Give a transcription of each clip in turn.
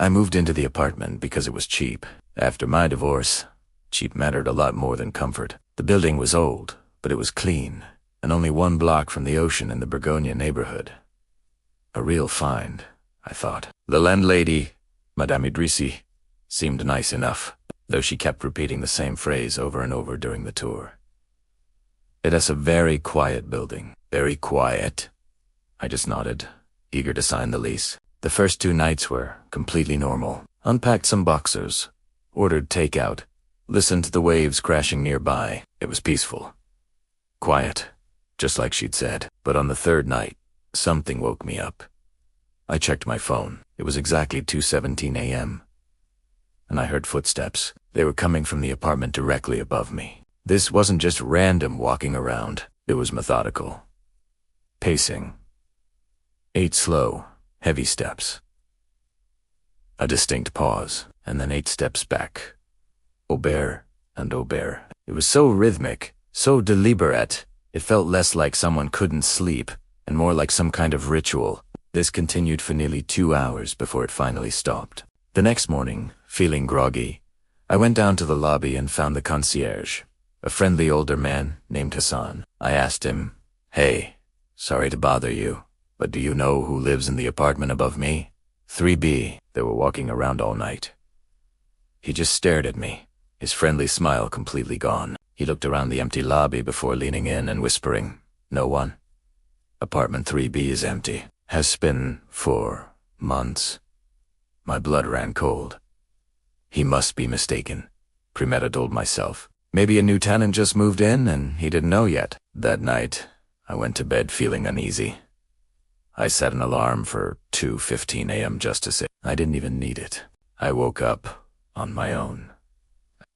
I moved into the apartment because it was cheap. After my divorce, cheap mattered a lot more than comfort. The building was old, but it was clean, and only 1 block from the ocean in the Begonia neighborhood. A real find, I thought. The landlady, Madame Idrissi, seemed nice enough, though she kept repeating the same phrase over and over during the tour. It is a very quiet building. Very quiet. I just nodded, eager to sign the lease. The first 2 nights were completely normal. Unpacked some boxers, ordered takeout, listened to the waves crashing nearby. It was peaceful. Quiet, just like she'd said. But on the 3rd night, something woke me up. I checked my phone. It was exactly 2:17 a.m. And I heard footsteps. They were coming from the apartment directly above me. This wasn't just random walking around. It was methodical. Pacing. 8 slow, heavy steps. A distinct pause, and then 8 steps back. Aubert and Aubert. It was so rhythmic, so deliberate. It felt less like someone couldn't sleep, and more like some kind of ritual. This continued for nearly 2 hours before it finally stopped. The next morning, feeling groggy, I went down to the lobby and found the concierge, a friendly older man named Hassan. I asked him, "Hey, sorry to bother you, but do you know who lives in the apartment above me?" 3B. They were walking around all night. He just stared at me, his friendly smile completely gone. He looked around the empty lobby before leaning in and whispering, "No one. Apartment 3B is empty. Has been for months." My blood ran cold. He must be mistaken, premeditated myself. Maybe a new tenant just moved in and he didn't know yet. That night, I went to bed feeling uneasy. I set an alarm for 2:15 a.m. just to say I didn't even need it. I woke up on my own.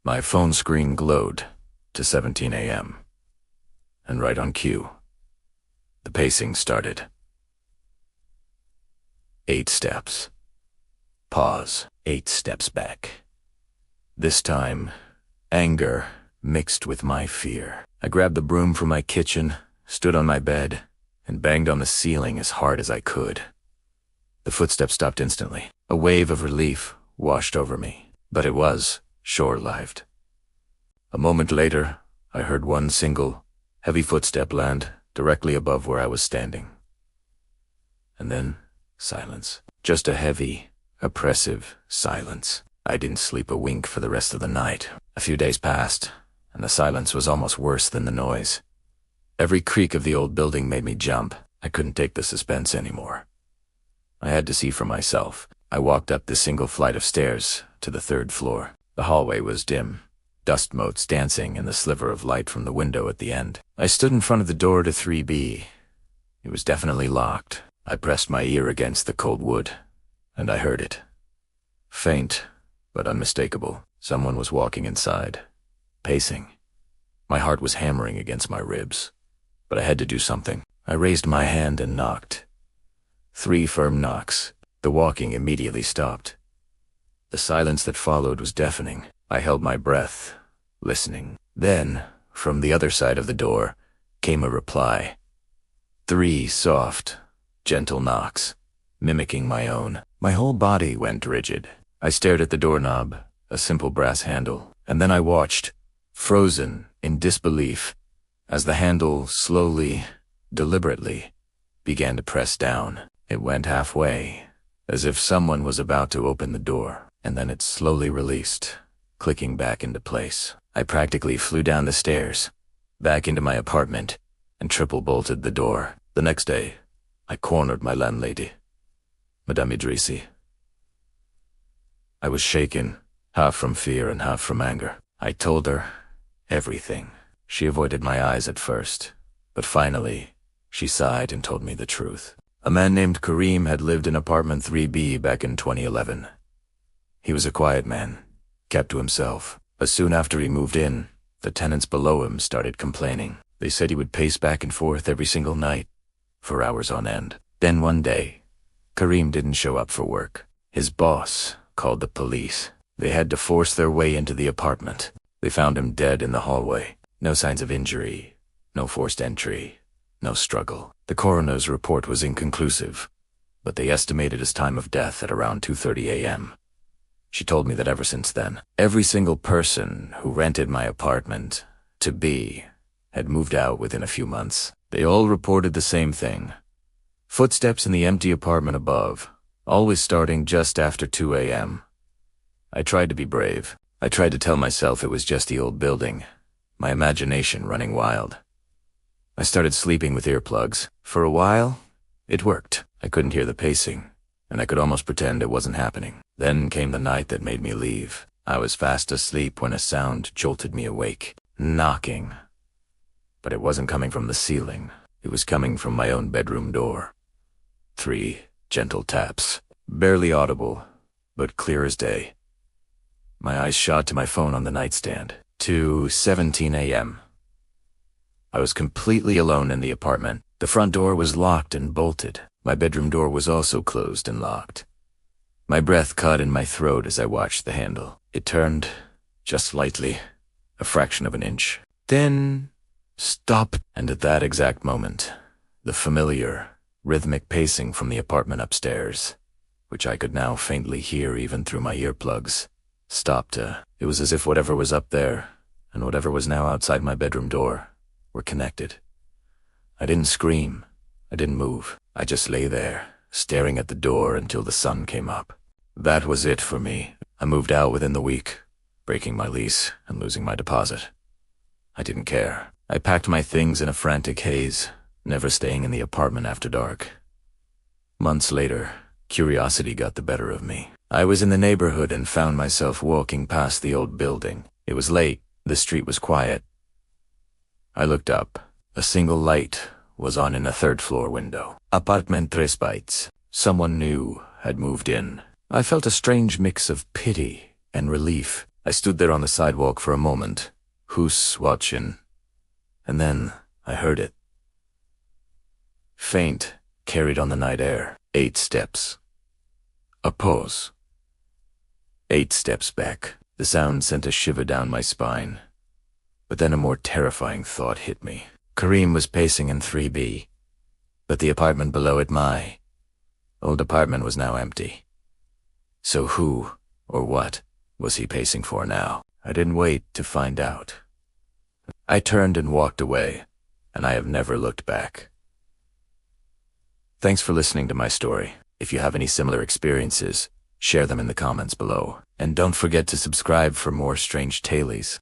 My phone screen glowed to 17 a.m. And right on cue, the pacing started. 8 steps. Pause. 8 steps back. This time, anger mixed with my fear. I grabbed the broom from my kitchen, stood on my bed, and banged on the ceiling as hard as I could. The footsteps stopped instantly. A wave of relief washed over me, but it was short-lived. A moment later, I heard one single, heavy footstep land directly above where I was standing. And then, silence. Just a heavy, oppressive silence. I didn't sleep a wink for the rest of the night. A few days passed, and the silence was almost worse than the noise. Every creak of the old building made me jump. I couldn't take the suspense anymore. I had to see for myself. I walked up the single flight of stairs to the 3rd floor. The hallway was dim, dust motes dancing in the sliver of light from the window at the end. I stood in front of the door to 3B. It was definitely locked. I pressed my ear against the cold wood, and I heard it. Faint, but unmistakable. Someone was walking inside, pacing. My heart was hammering against my ribs, but I had to do something. I raised my hand and knocked. 3 firm knocks. The walking immediately stopped. The silence that followed was deafening. I held my breath, listening. Then, from the other side of the door, came a reply. 3 soft, gentle knocks, mimicking my own. My whole body went rigid. I stared at the doorknob, a simple brass handle, and then I watched, frozen in disbelief, as the handle slowly, deliberately, began to press down. It went halfway, as if someone was about to open the door, and then it slowly released, clicking back into place. I practically flew down the stairs, back into my apartment, and triple-bolted the door. The next day, I cornered my landlady, Madame Idrissi. I was shaken, half from fear and half from anger. I told her everything. She avoided my eyes at first, but finally, she sighed and told me the truth. A man named Karim had lived in apartment 3B back in 2011. He was a quiet man, kept to himself, but soon after he moved in, the tenants below him started complaining. They said he would pace back and forth every single night, for hours on end. Then one day, Karim didn't show up for work. His boss called the police. They had to force their way into the apartment. They found him dead in the hallway. No signs of injury, no forced entry, no struggle. The coroner's report was inconclusive, but they estimated his time of death at around 2:30 a.m. She told me that ever since then, every single person who rented my apartment to be had moved out within a few months. They all reported the same thing. Footsteps in the empty apartment above, always starting just after 2 a.m. I tried to be brave. I tried to tell myself it was just the old building, my imagination running wild. I started sleeping with earplugs. For a while, it worked. I couldn't hear the pacing, and I could almost pretend it wasn't happening. Then came the night that made me leave. I was fast asleep when a sound jolted me awake. Knocking. But it wasn't coming from the ceiling. It was coming from my own bedroom door. 3 gentle taps. Barely audible, but clear as day. My eyes shot to my phone on the nightstand. 2:17 a.m. I was completely alone in the apartment. The front door was locked and bolted. My bedroom door was also closed and locked. My breath caught in my throat as I watched the handle. It turned, just slightly, a fraction of an inch. Then, stopped. And at that exact moment, the familiar, rhythmic pacing from the apartment upstairs, which I could now faintly hear even through my earplugs, stopped. It was as if whatever was up there, and whatever was now outside my bedroom door, were connected. I didn't scream. I didn't move. I just lay there, staring at the door until the sun came up. That was it for me. I moved out within the week, breaking my lease and losing my deposit. I didn't care. I packed my things in a frantic haze, never staying in the apartment after dark. Months later, curiosity got the better of me. I was in the neighborhood and found myself walking past the old building. It was late. The street was quiet. I looked up. A single light was on in a third-floor window. Apartment 3 Bytes. Someone new had moved in. I felt a strange mix of pity and relief. I stood there on the sidewalk for a moment, who's watching, and then I heard it. Faint, carried on the night air. 8 steps. A pause. 8 steps back. The sound sent a shiver down my spine. But then a more terrifying thought hit me. Kareem was pacing in 3B, but the apartment below it, my old apartment, was now empty. So who, or what, was he pacing for now? I didn't wait to find out. I turned and walked away, and I have never looked back. Thanks for listening to my story. If you have any similar experiences, share them in the comments below. And don't forget to subscribe for more strange tales.